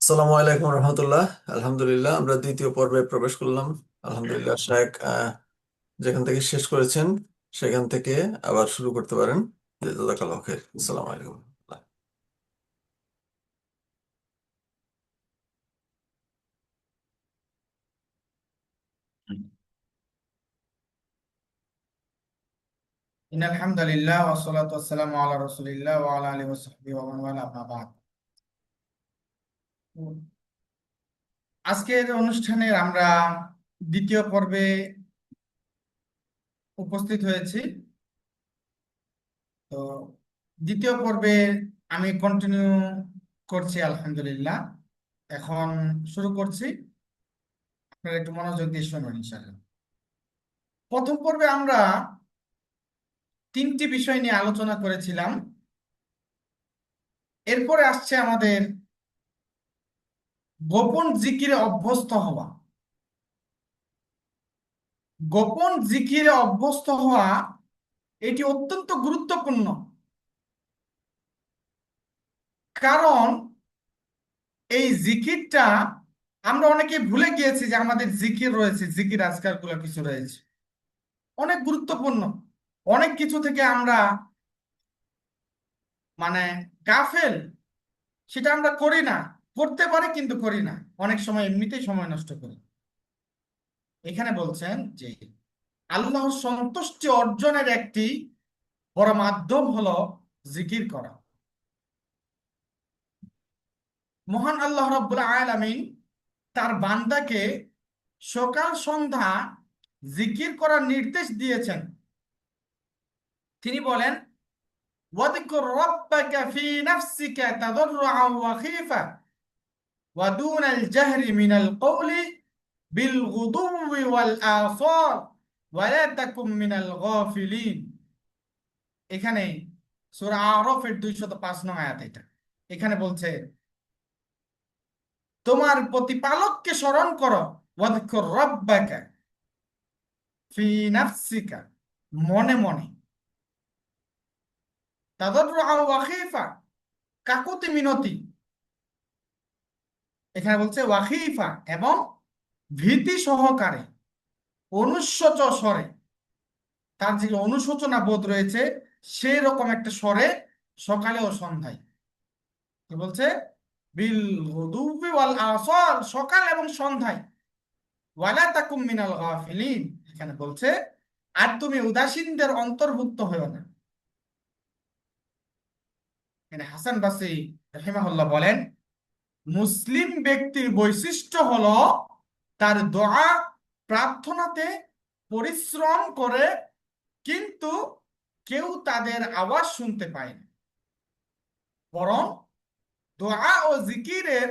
আসসালামু আলাইকুম রহমতুল্লাহ। আলহামদুলিল্লাহ, আমরা দ্বিতীয় পর্বে প্রবেশ করলাম। আলহামদুলিল্লাহ, শায়েখ যেখান থেকে শেষ করেছেন সেখান থেকে আবার শুরু করতে পারেন। জাযাকাল্লাহু খাইর। আসসালামু আলাইকুম। ইন আলহামদুলিল্লাহ ওয়াসসালাতু ওয়াসসালামু আলা রাসূলিল্লাহ ওয়া আলা আলিহি ওয়া সাহবিহি ওয়া মান ওয়ালা আম্মা বাদ। আজকের অনুষ্ঠানের আমরা দ্বিতীয় পর্বে উপস্থিত হয়েছি। তো দ্বিতীয় পর্বে আমি কন্টিনিউ করছি আলহামদুলিল্লাহ। এখন শুরু করছি, আপনারা একটু মনোযোগ দিয়ে শুনুন ইনশাআল্লাহ। প্রথম পর্বে আমরা তিনটি বিষয় নিয়ে আলোচনা করেছিলাম। এরপরে আসছে আমাদের গোপন জিকিরে অভ্যস্ত হওয়া। গোপন জিকিরে অভ্যস্ত হওয়া এটি অত্যন্ত গুরুত্বপূর্ণ, কারণ এই জিকিরটা আমরা অনেকে ভুলে গিয়েছি যে আমাদের জিকির রয়েছে, জিকির আজকার গুলো কিছু রয়েছে অনেক গুরুত্বপূর্ণ। অনেক কিছু থেকে আমরা মানে গাফেল, সেটা আমরা করি না, করতে পারি কিন্তু করি না, অনেক সময় এমনিতেই সময় নষ্ট করি। এখানে বলছেন যে আল্লাহর সন্তুষ্টি অর্জনের একটি বড় মাধ্যম হলো জিকির করা। মহান আল্লাহ রাব্বুল আলামিন তার বান্দাকে সকাল সন্ধ্যা জিকির করার নির্দেশ দিয়েছেন। তিনি বলেন, ওয়াযকুর রাব্বাকা ফী নাফসিকা তাদাররুআন ওয়া খীফা ওয়া দুনাল জাহরি মিনাল কওলি বিল গুদুওয়ি ওয়াল আসাল ওয়া লা তাকুম মিনাল গাফিলিন। এখানে সূরা আরাফের 205 নং আয়াত। এটা এখানে বলছে, তোমার প্রতিপালককে স্মরণ করো, ওয়াযকুর রাব্বাকা ফি নাফসিকা, মনে মনে, তাদাররুআন ওয়া খীফা, কাকুতি মিনতি, এখানে বলছে ওয়াখিফা, এবং ভীতি সহকারে, অনুশোচ স্বরে, তার যে অনুশোচনা বোধ রয়েছে সেই রকম একটা স্বরে সকালে ও সন্ধ্যায়। কি বলছে? বিল গুদুবি ওয়াল আসাল, সকাল এবং সন্ধ্যায়। ওয়ালা তাকুম মিনাল গাফিলিন, এখানে বলছে আর তুমি উদাসীনদের অন্তর্ভুক্ত হও না। এখানে হাসান বাসরি রাহিমাহুল্লাহ বলেন, মুসলিম ব্যক্তির বৈশিষ্ট্য হলো তার দোয়া প্রার্থনাতে পরিশ্রম করে, কিন্তু কেউ তাদের আওয়াজ শুনতে পায় না, বরং দোয়া ও জিকিরের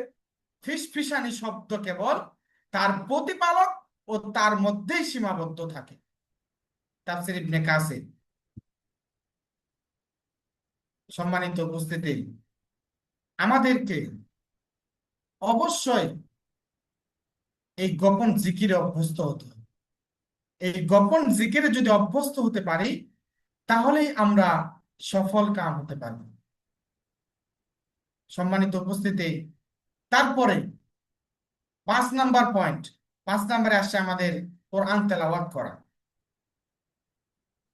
ফিসফিসানি শব্দ কেবল তার প্রতিপালক ও তার মধ্যেই সীমাবদ্ধ থাকে। তাফসীর ইবনে কাসির। সম্মানিত উপস্থিতি, আমাদেরকে অবশ্যই এই গোপন জিকিরে অভ্যস্ত হতে হবে। এই গোপন জিকিরে যদি অভ্যস্ত হতে পারি, তাহলেই আমরা সফল কাম হতে পারব। সম্মানিত উপস্থিতি, তারপরে 5 নাম্বার পয়েন্ট, 5 নাম্বারে আসছে আমাদের কোরআন তেলাওয়াত করা।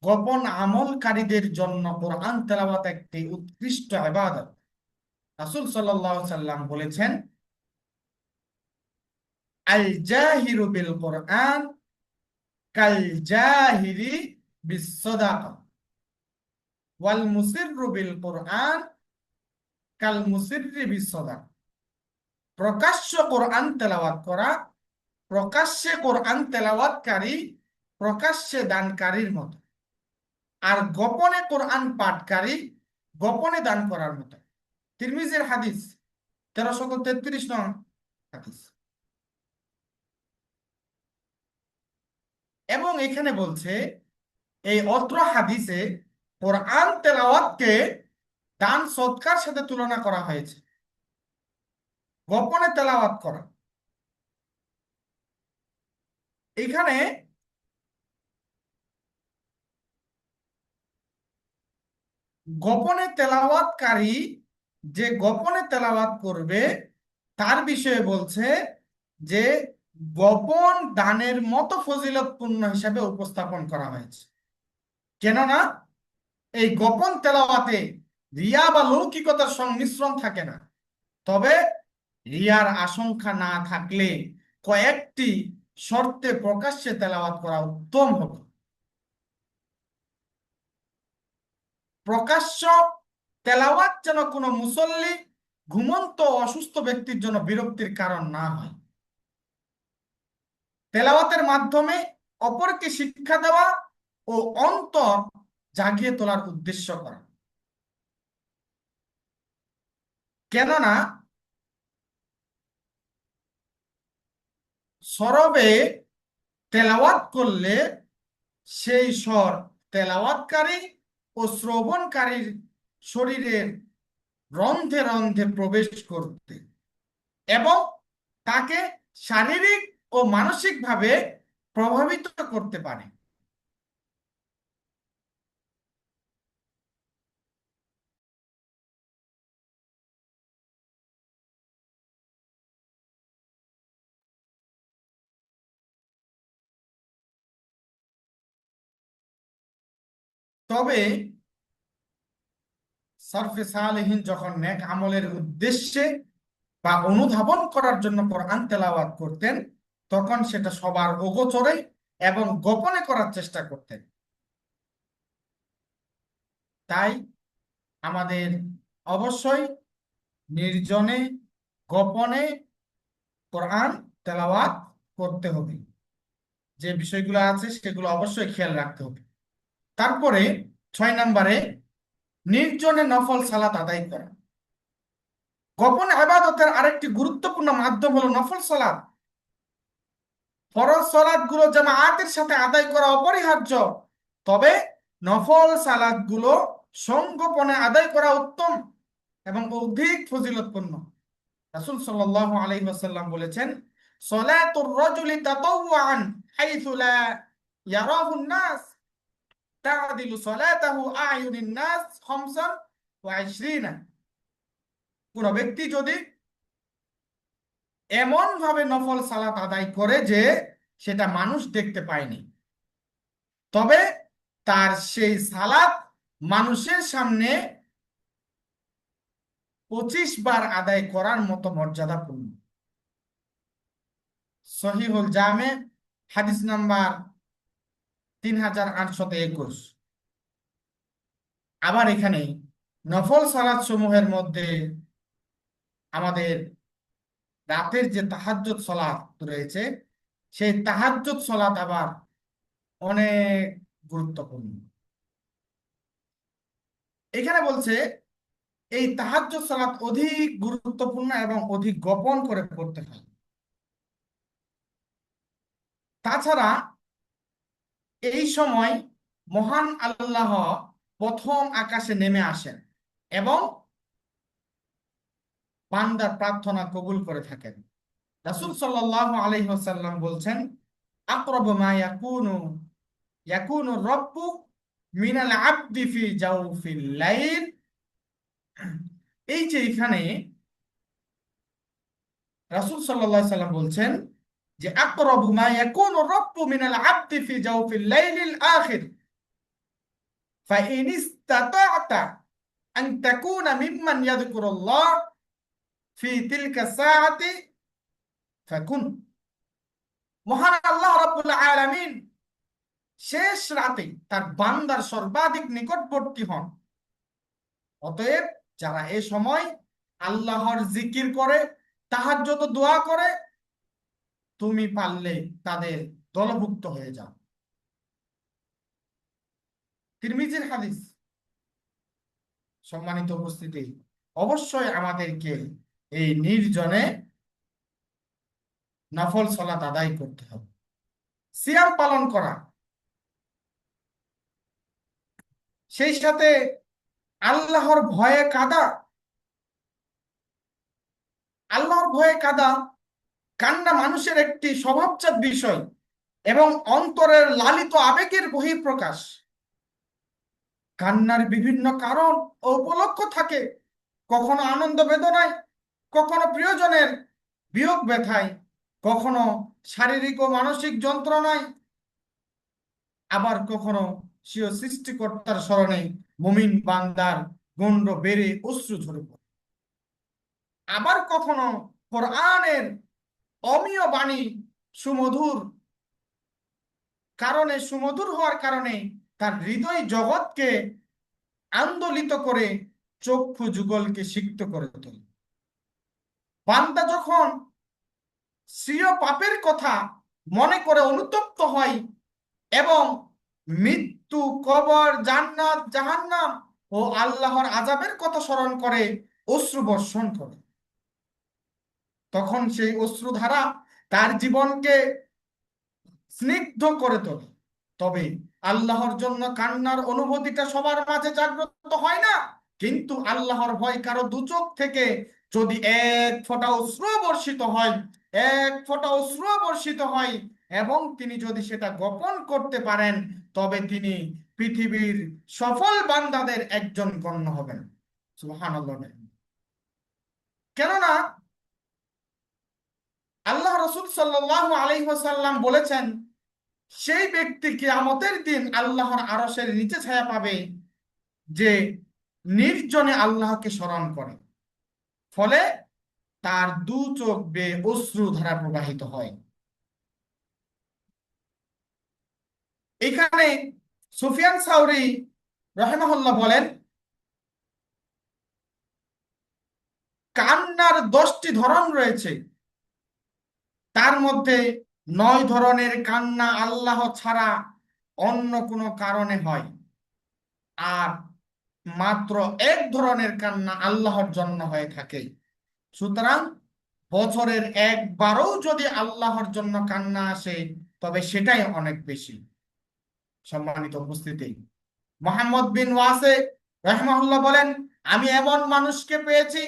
গোপন আমলকারীদের জন্য কোরআন তেলাওয়াত একটি উৎকৃষ্ট ইবাদত। রাসূল সাল্লাল্লাহু আলাইহি সাল্লাম বলেছেন, আল জাহিরু বিল কোরআন কাল জাহিরি বিস সাদাকা ওয়াল মুসিররু বিল কোরআন কাল মুসিররি বিস সাদাকা। প্রকাশ্য কোরআন তেলাওয়াত করা প্রকাশ্যে কোরআন তেলাওয়াতকারী প্রকাশ্যে দানকারীর মতো, আর গোপনে কোরআন পাঠকারী গোপনে দান করার মতো। তিরমিজির হাদিস, 1333 নং হাদিস। এবং এখানে বলছে, এই অত্র হাদিসে কোরআন তেলাওয়াতকে দান সদকার সাথে তুলনা করা হয়েছে। গোপনে তেলাওয়াত করা, এখানে গোপনে তেলাওয়াতকারী যে গোপনে তেলাওয়াত করবে তার বিষয়ে বলছে যে গোপন দানের মতো ফজিলতপূর্ণ হিসাবে উপস্থাপন করা হয়েছে। কেননা এই গোপন তেলাওয়াতে রিয়া বা লৌকিকতার সংমিশ্রণ থাকে না। তবে রিয়ার আশঙ্কা না থাকলে কয়েকটি শর্তে প্রকাশ্যে তেলাওয়াত করা উত্তম হবে। প্রকাশ্য তেলাওয়াত যেন কোনো মুসল্লি, ঘুমন্ত অসুস্থ ব্যক্তির জন্য বিরক্তির কারণ না হয়। তেলাওয়াতের মাধ্যমে অপরকে শিক্ষা দেওয়া ও অন্তর জাগিয়ে তোলার উদ্দেশ্য করা। কেননা সরবে তেলাওয়াত করলে সেই স্বর তেলাওয়াতকারী ও শ্রবণকারীর শরীরের রন্ধ্রে রন্ধ্রে প্রবেশ করতে এবং তাকে শারীরিক ও মানসিকভাবে প্রভাবিত করতে পারে। তবে সরফে সালেহীন যখন নেক আমলের উদ্দেশ্যে বা অনুধাবন করার জন্য কোরআন তেলাওয়াত করতেন, তখন সেটা সবার অগোচরে এবং গোপনে করার চেষ্টা করতেন। তাই আমাদের অবশ্যই নির্জনে, গোপনে কোরআন তেলাওয়াত করতে হবে। যে বিষয়গুলো আছে সেগুলো অবশ্যই খেয়াল রাখতে হবে। তারপরে 6 নম্বরে নির্জনে নফল সালাত আদায় করা। গোপন ইবাদতের আরেকটি গুরুত্বপূর্ণ মাধ্যম হলো নফল সালাত। ফরজ সালাত গুলো জামাআতের সাথে আদায় করা অপরিহার্য, তবে নফল সালাত গুলো সংগোপনে আদায় করা উত্তম এবং অধিক ফজিলতপূর্ণ। রাসূল সাল্লাল্লাহু আলাইহি ওয়াসাল্লাম বলেছেন, সলাতুর রাজুলি তাতাওয়ান হাইথু লা ইয়ারাহুন নাস তা'দিলু সলাতাহু আ'য়ুনিন নাস 25। কোন ব্যক্তি যদি এমন ভাবে নফল সালাত আদায় করে যে সেটা মানুষ দেখতে পায়নি, তবে তার সেই সালাত মানুষের সামনে 25 বার আদায় করার মতো মর্যাদাপূর্ণ। সহিহুল জামে হাদিস নাম্বার 3821। আবার এখানে নফল সালাত সমূহের মধ্যে আমাদের রাতের যে তাহাজ্জুদ সালাত রয়েছে, সেই তাহাজ্জুদ সালাত আবার অনেক গুরুত্বপূর্ণ। এখানে বলছে এই তাহাজ্জুদ সালাত অধিক গুরুত্বপূর্ণ এবং অধিক গোপন করে পড়তে হয়। তাছাড়া এই সময় মহান আল্লাহ প্রথম আকাশে নেমে আসেন এবং বান্দার প্রার্থনা কবুল করে থাকেন। রাসূল সাল্লাল্লাহু আলাইহি ওয়াসাল্লাম বলছেন, আকরাবু মা ইয়াকুনু রাব্বু মিনাল আবদি ফি জাওফিল লাইল। এই যে এখানে রাসূল সাল্লাল্লাহু আলাইহি ওয়াসাল্লাম বলছেন যে আকরাবু মা ইয়াকুনু রাব্বু মিনাল আবদি ফি জাওফিল লাইলিল আখির ফাইন ইসতাতা'তা আন তাকুনা মিম্মান ইয়াযকুরুল্লাহ ফি তিলকা সাআতি ফাকুন। মহান আল্লাহ রাব্বুল আলামিন শেষ রাতে তার বান্দার সর্বাধিক নিকটবর্তী হন। অতএব যারা এ সময় আল্লাহর জিকির করে, তাহাজ্জুদ দোয়া করে, তুমি পারলে তাদের দলভুক্ত হয়ে যাও। তিরমিজির হাদিস। সম্মানিত উপস্থিতি, অবশ্যই আমাদেরকে এই নির্জনে নফল সালাত আদায় করতে হবে, সিয়াম পালন করা, সেই সাথে আল্লাহর ভয়ে কাঁদা। আল্লাহর ভয়ে কাঁদা, কান্না মানুষের একটি স্বভাবজাত বিষয় এবং অন্তরের লালিত আবেগের বহিঃপ্রকাশ। কান্নার বিভিন্ন কারণ ও উপলক্ষ থাকে, কখনো আনন্দ বেদনায়, কখনো প্রিয়জনের বিয়োগ ব্যথায়, কখনো শারীরিক ও মানসিক যন্ত্রণায়, আবার কখনো স্বীয় সৃষ্টিকর্তার স্মরণে মুমিন বান্দার গণ্ড বেড়ে অশ্রু ঝরে পড়ে। আবার কখনো কোরআনের অমীয় বাণী সুমধুর সুমধুর হওয়ার কারণে তার হৃদয় জগৎকে আন্দোলিত করে চক্ষু যুগলকে সিক্ত করে তোলে। বান্দা যখন স্বীয় পাপের কথা মনে করে অনুতপ্ত হয় এবং মৃত্যু, কবর, জান্নাত, জাহান্নাম ও আল্লাহর আযাবের কথা স্মরণ করে অশ্রু বর্ষণ করে, তখন সেই অশ্রুধারা তার জীবনকে স্নিগ্ধ করে তোলে। তবে আল্লাহর জন্য কান্নার অনুভূতিটা সবার মাঝে জাগ্রত হয় না, কিন্তু আল্লাহর ভয় কারো দু চোখ থেকে যদি এক ফোঁটা অশ্রু বর্ষিত হয়, এক ফোঁটা অশ্রু বর্ষিত হয় এবং তিনি যদি সেটা গোপন করতে পারেন, তবে তিনি পৃথিবীর সফল বান্দাদের একজন গণ্য হবেন। সুবহানাল্লাহ। কেননা আল্লাহ রাসূল সাল্লাল্লাহু আলাইহি ওয়াসাল্লাম বলেছেন, সেই ব্যক্তি কিয়ামতের দিন আল্লাহর আরশের নিচে ছায়া পাবে যে নির্জনে আল্লাহকে স্মরণ করে, ফলে তার দু চোখ বেয়ে অশ্রু ধারা প্রবাহিত হয়। এখানে সুফিয়ান সাউরি রাহিমাহুল্লাহ বলেন, কান্নার 10টি ধরন রয়েছে, তার মধ্যে 9 ধরনের কান্না আল্লাহ ছাড়া অন্য কোনো কারণে হয়, আর মাত্র এক ধরনের কান্না আল্লাহর জন্য হয়ে থাকে। সুতরাং বছরের একবারও যদি আল্লাহর জন্য কান্না আসে, তবে সেটাই অনেক বেশি। সম্মানিত উপস্থিতি, মোহাম্মদ বিন ওয়াসে রাহিমাহুল্লাহ বলেন, আমি এমন মানুষকে পেয়েছি,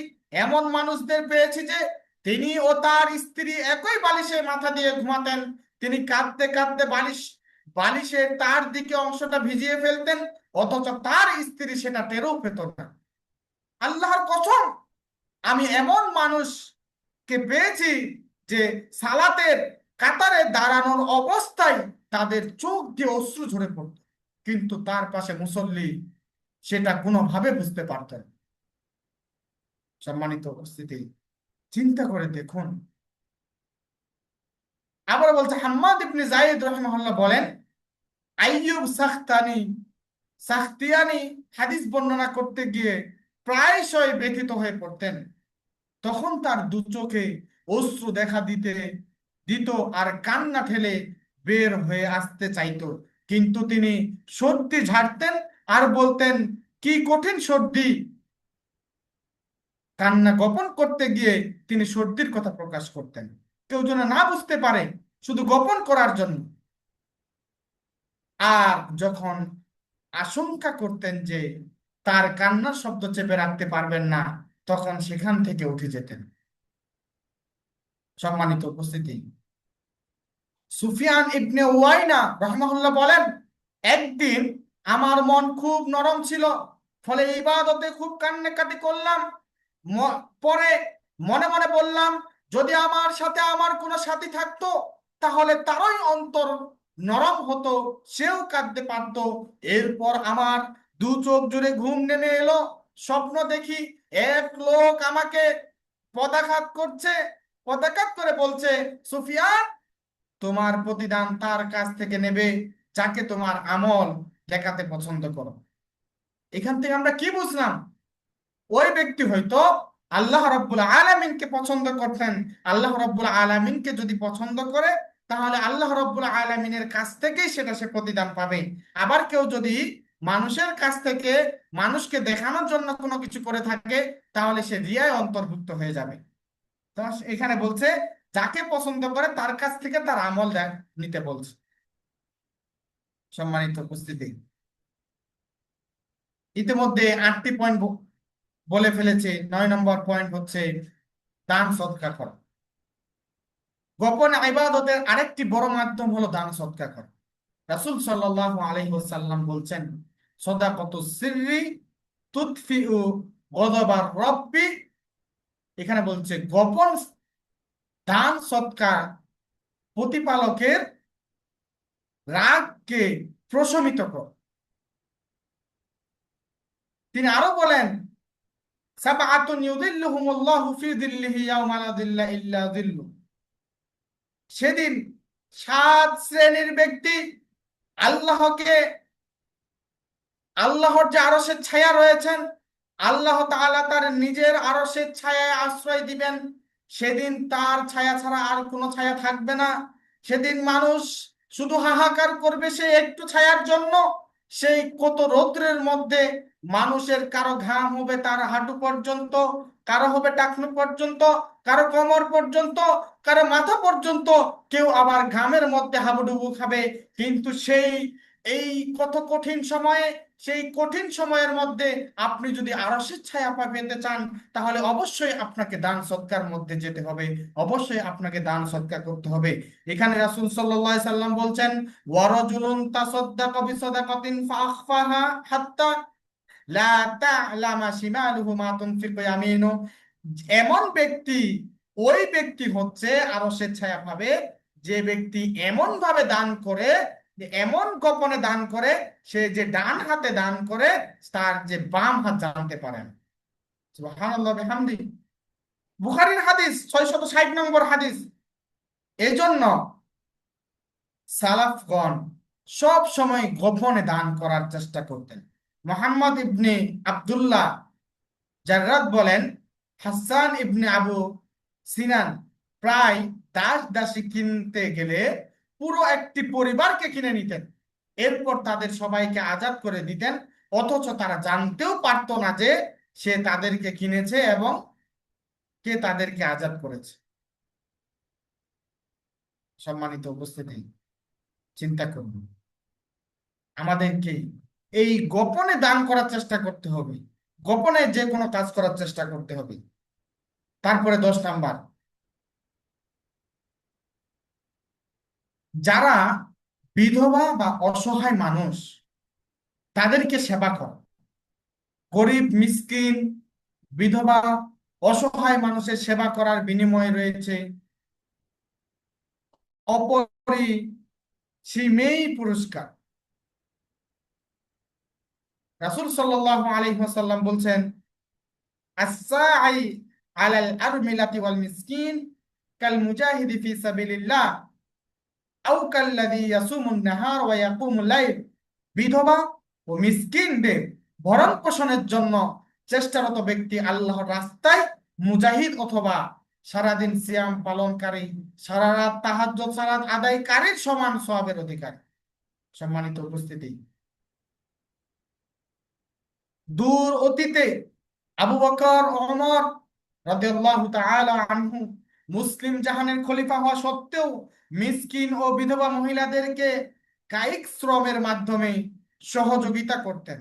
এমন মানুষদের পেয়েছি যে তিনি ও তার স্ত্রী একই বালিশে মাথা দিয়ে ঘুমাতেন। তিনি কাঁদতে কাঁদতে বালিশের তার দিকে অংশটা ভিজিয়ে ফেলতেন, অথচ তার স্ত্রী সেটা টেরও পেত না। আল্লাহর কসম, আমি এমন মানুষকে পেয়েছি যে সালাতের কাতারে দাঁড়ানোর অবস্থায় তাদের চোখ দিয়ে অশ্রু ঝরে পড়ত, কিন্তু তার পাশে মুসল্লি সেটা কোনোভাবে বুঝতে পারতেন। সম্মানিত উপস্থিতি, চিন্তা করে দেখুন। আবার বলছে, হাম্মাদ ইবনে যায়েদ রাহিমাহুল্লাহ বলেন, আইয়ুব সাখতিয়ানি হাদিস বর্ণনা করতে গিয়ে প্রায়শই ব্যথিত হয়ে পড়তেন। তখন তার দু চোখে অশ্রু দেখা দিত আর কান্না ঠেলে বের হয়ে আসতে চাইতো, কিন্তু তিনি সর্দি ঝাড়তেন আর বলতেন, কি কঠিন সর্দি। কান্না গোপন করতে গিয়ে তিনি সর্দির কথা প্রকাশ করতেন, কেউ যেন না বুঝতে পারে, শুধু গোপন করার জন্য। আর যখন আশঙ্কা করতেন যে তার কান্নার শব্দ চেপে রাখতে পারবেন না, তখন সেখান থেকে উঠে যেতেন। সম্মানিত উপস্থিতি, সুফিয়ান ইবনে উয়াইনা রাহিমাহুল্লাহ বলেন, একদিন আমার মন খুব নরম ছিল, ফলে ইবাদতে খুব কান্নাকাটি করলাম। পরে মনে মনে বললাম, যদি আমার সাথে আমার কোনো সাথী থাকতো, তাহলে তারই অন্তর নরম হতো, সেও কাঁদতে পারতো। এরপর আমার দু চোখ জুড়ে ঘুম নেমে এলো। স্বপ্ন দেখি এক লোক আমাকে পদাঘাত করছে, পদাঘাত করে বলছে, সুফিয়ান, তোমার প্রতিদান তার কাছ থেকে নেবে যাকে তোমার আমল দেখাতে পছন্দ করো। এখান থেকে আমরা কি বুঝলাম? ওই ব্যক্তি হয়তো আল্লাহ রাব্বুল আলামিনকে পছন্দ করতেন। আল্লাহ রাব্বুল আলামিনকে যদি পছন্দ করে, তাহলে আল্লাহ রাব্বুল আলামিনের কাছ থেকেই সেটা সে প্রতিদান পাবে। আবার কেউ যদি মানুষের কাছ থেকে মানুষকে দেখানোর জন্য কোনো কিছু করে থাকে, তাহলে সে রিয়ায় অন্তর্ভুক্ত হয়ে যাবে। তো এখানে বলছে, যাকে পছন্দ করে তার কাছ থেকে তার আমল নিতে বলছে। সম্মানিত উপস্থিতি, ইতিমধ্যে 8টি পয়েন্ট বলে ফেলেছে। 9 নম্বর পয়েন্ট হচ্ছে দান সদকা করা। গোপন ইবাদতের আরেকটি বড় মাধ্যম হলো দান সদকা করা। রাসূল সাল্লাল্লাহু আলাইহি ওয়াসাল্লাম বলছেন, সাদাকাতুস সিররি তুতফিউ গযবার রব্বি। এখানে বলছে গোপন দান সৎকার প্রতিপালকের রাগকে প্রশমিত করে। তিনি আরো বলেন, সাবআতুন ইউযিল্লুহুমুল্লাহু ফি যিল্লিহি ইয়াওমা লা যিল্লা ইল্লা যিল্লু। সেদিন 7 শ্রেণীর ব্যক্তি আল্লাহকে, আল্লাহর যে আরশের ছায়া রয়েছেন, আল্লাহ তাআলা তার নিজের আরশের ছায়ায় আশ্রয় দিবেন। সেদিন তার ছায়া ছাড়া আর কোনো ছায়া থাকবে না। সেদিন মানুষ শুধু হাহাকার করবে সেই একটু ছায়ার জন্য। সেই কত রৌদ্রের মধ্যে মানুষের কারো ঘাম হবে তার হাঁটু পর্যন্ত, কারো হবে টাকনু পর্যন্ত, কারো কোমর পর্যন্ত, কারো মাথা পর্যন্ত, কেউ আবার ঘামের মধ্যে হাবুডুবু খাবে। কিন্তু এই কত কঠিন সময়ে, সেই কঠিন সময়ের মধ্যে আপনি যদি আরশের ছায়া পেতে চান, তাহলে অবশ্যই আপনাকে দান সৎকার মধ্যে যেতে হবে, অবশ্যই আপনাকে দান সৎকার করতে হবে। এখানে রাসূল সাল্লাল্লাহু আলাইহি সাল্লাম বলছেন, ওয়ারাজুলুন তাসাদ্দাকা বিসাদাকাতিন ফাআখফাহা হাত্তা লা তা'লামা শিমালুহু মা তুনফিকু ইয়ামিনু। এমন ব্যক্তি, ওই ব্যক্তি হচ্ছে আরশের ছায়া পাবে যে ব্যক্তি এমন ভাবে দান করে, যে এমন গোপনে দান করে, সে যে ডান হাতে দান করে তার যে বাম হাত জানতে পারেন। সুবহানাল্লাহ বিহামদি। বুখারীর হাদিস, 660 নম্বর হাদিস। এই জন্য সালাফগণ সব সময় গোপনে দান করার চেষ্টা করতেন। মুহাম্মদ ইবনে আব্দুল্লাহ জাররাদ বলেন, হাসান ইবনে আবু সিনান প্রায় দাস দাসী কিনতে গেলে পুরো একটি পরিবারকে কিনে নিতেন, এরপর তাদের সবাইকে আজাদ করে দিতেন, অথচ তারা জানতেও পারতো না যে সে তাদেরকে কিনেছে এবং কে তাদেরকে আজাদ করেছে। সম্মানিত উপস্থিতি, চিন্তা করুন, আমাদেরকে এই গোপনে দান করার চেষ্টা করতে হবে, গোপনে যে কোনো কাজ করার চেষ্টা করতে হবে। তারপরে 10 নাম্বার, যারা বিধবা বা অসহায় মানুষ, তাদেরকে সেবা কর। গরিব মিসকিন, বিধবা, অসহায় মানুষের সেবা করার বিনিময়ে রয়েছে অপরিসীমেয় পুরস্কার। রাসূল সাল্লাল্লাহু আলাইহি ওয়াসাল্লাম বলছেন, আস-সাঈ আলাল আরমিলাতি ওয়াল মিসকিন কাল মুজাহিদি ফি সাবিলিল্লাহ আও কাল্লাযী ইয়াসুমুন নাহার ওয়া ইয়াকুমুল লাইল। বিধবা ও মিসকিনদের ভরণ পোষণের জন্য চেষ্টারত ব্যক্তি আল্লাহর রাস্তায় মুজাহিদ অথবা সারাদিন সিয়াম পালনকারী, সারা রাত তাহাজ্জুদ সালাত আদায়কারীর সমান সওয়াবের অধিকারী। সম্মানিত উপস্থিতি, দূর অতীতে আবু বকর, ওমর রাদিয়াল্লাহু তাআলা আনহু মুসলিম জাহানের খলিফা হওয়া সত্ত্বেও মিসকিন ও বিধবা মহিলাদেরকে কায়িক শ্রমের মাধ্যমে সহযোগিতা করতেন।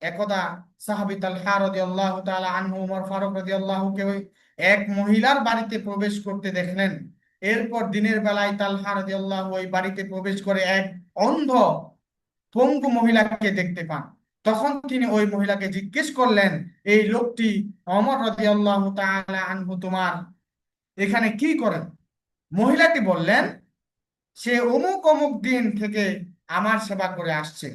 একদা সাহাবী তালহা রাদিয়াল্লাহু তাআলা আনহু ওমর ফারুক রাদিয়াল্লাহুকে এক মহিলার বাড়িতে প্রবেশ করতে দেখলেন। এরপর দিনের বেলায় তালহা রাদিয়াল্লাহু ওই বাড়িতে প্রবেশ করে এক অন্ধ পঙ্গু মহিলাকে দেখতে পান। তখন তিনি ওই মহিলাকে জিজ্ঞেস করলেন, এই লোকটি ওমর রাদিয়াল্লাহু তাআলা আনহু তোমার এখানে কি করেন? মহিলাটি বললেন, সে অমুক অমুক দিন থেকে আমার সেবা করে আসছে,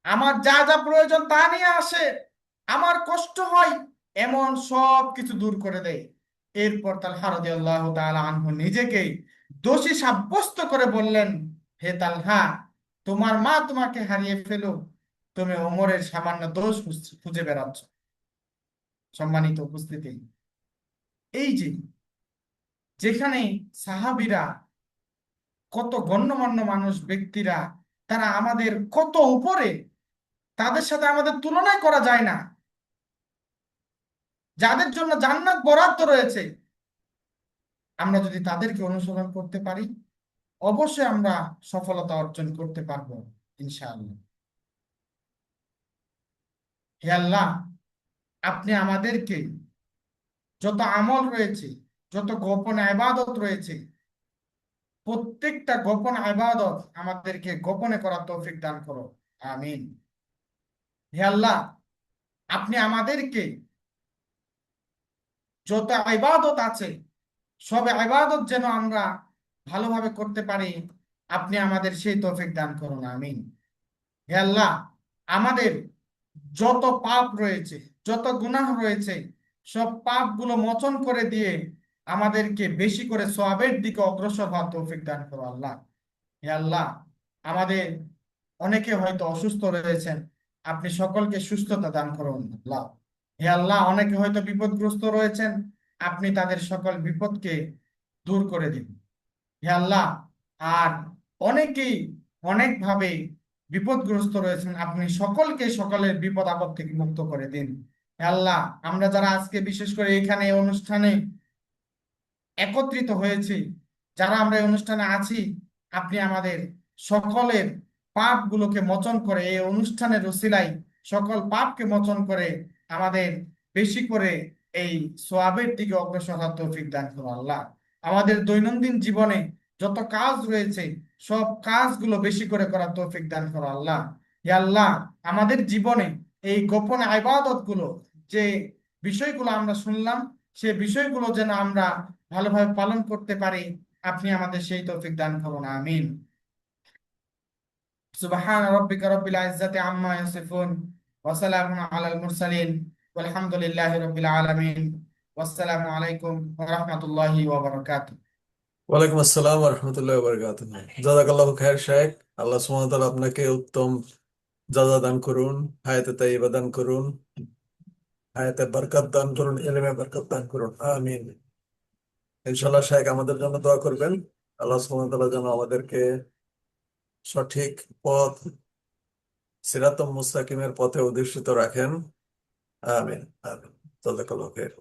আমার যা যা প্রয়োজন তা নিয়ে আসে, আমার কষ্ট হয় এমন সব কিছু দূর করে দেয়। এরপর তালহা রাদিয়াল্লাহু তাআলা আনহু নিজেকে দোষী সাব্যস্ত করে বললেন, হে তালহা, তোমার মা তোমাকে হারিয়ে ফেলুক, তুমি ওমরের সামান্য দোষ খুঁজে বেড়াচ্ছ। সম্মানিত উপস্থিতি, এই যে যেখানে সাহাবীরা, কত গণ্যমান্য মানুষ ব্যক্তিরা, তারা আমাদের কত উপরে, তাদের সাথে আমাদের তুলনায় করা যায় না, যাদের জন্য জান্নাত বরাদ্দ রয়েছে, আমরা যদি তাদেরকে অনুসরণ করতে পারি, অবশ্যই আমরা সফলতা অর্জন করতে পারবো ইনশাআল্লাহ। হে আল্লাহ, আপনি আমাদেরকে যত আমল রয়েছে, যত গোপন ইবাদত রয়েছে, প্রত্যেকটা গোপন ইবাদত আমাদেরকে গোপনে করার তৌফিক দান করো, আমিন। হে আল্লাহ, আপনি আমাদেরকে যত ইবাদত আছে সব ইবাদত যেন আমরা ভালোভাবে করতে পারি, আপনি আমাদের সেই তৌফিক দান করুন, আমিন। হে আল্লাহ, আমাদের যত পাপ রয়েছে, যত গুনাহ রয়েছে, সব পাপগুলো মোচন করে দিয়ে আমাদেরকে বেশি করে সওয়াবের দিকে অগ্রসর হওয়ার তৌফিক দান করো আল্লাহ। হে আল্লাহ, আমাদের অনেকে হয়তো অসুস্থ রয়েছেন, আপনি সকলকে সুস্থতা দান করুন আল্লাহ। হে আল্লাহ, অনেকে হয়তো বিপদগ্রস্ত রয়েছেন, আপনি তাদের সকল বিপদকে দূর করে দিন হে আল্লাহ। আর অনেকেই অনেকভাবে বিপদগ্রস্ত রয়েছেন, আপনি সকলকে সকলের বিপদ আপদ থেকে মুক্ত করে দিন হে আল্লাহ। আমরা যারা আজকে বিশেষ করে এখানে এই অনুষ্ঠানে একত্রিত হয়েছি, যারা আমরা এই অনুষ্ঠানে আছি, আপনি আমাদের সকলের পাপগুলোকে মোচন করে এই অনুষ্ঠানের উসিলায় সকল পাপকে মোচন করে আমাদের বেশি করে এই সোয়াবের দিকে অগ্রসর হওয়ার তৌফিক দান করুন আল্লাহ। আমাদের দৈনন্দিন জীবনে যত কাজ রয়েছে, সব কাজগুলো বেশি করে করার তৌফিক দান করো আল্লাহ। ইয়া আল্লাহ, আমাদের জীবনে এই গোপন ইবাদত গুলো, যে বিষয়গুলো আমরা শুনলাম, সে বিষয়গুলো যেন আমরা ভালোভাবে পালন করতে পারি, আপনি আমাদের সেই তৌফিক দান করুন, আমিন। সুবহান রাব্বিকা রাব্বিল ইজ্জাতি আম্মা ইয়াসিফুন ওয়া সালামুন আলাল মুরসালিন ওয়ালহামদুলিল্লাহি রাব্বিল আলামিন। ওয়াসসালামু আলাইকুম ওয়া রাহমাতুল্লাহি ওয়া বারাকাতুহু। ওয়ালাইকুম আসসালাম রহমতুল্লাহ বরকাত। জাজাকাল্লাহ খায়ের শেখ। আল্লাহ সুবহানাহু ওয়া তাআলা আপনাকে উত্তম যাজা দান করুন, হায়াতে তাইয়্যিবা দান করুন, হায়াতে বরকত দান করুন, ইলমে বরকত দান করুন, আমিন। ইনশাআল্লাহ শেখ আমাদের জন্য দোয়া করবেন। আল্লাহ সুবহানাহু ওয়া তাআলা যেন আমাদেরকে সঠিক পথ, সিরাতুল মুস্তাকিমের পথে অধিষ্ঠিত রাখেন, আমিন আমিন। জাযাকাল্লাহু খাইর।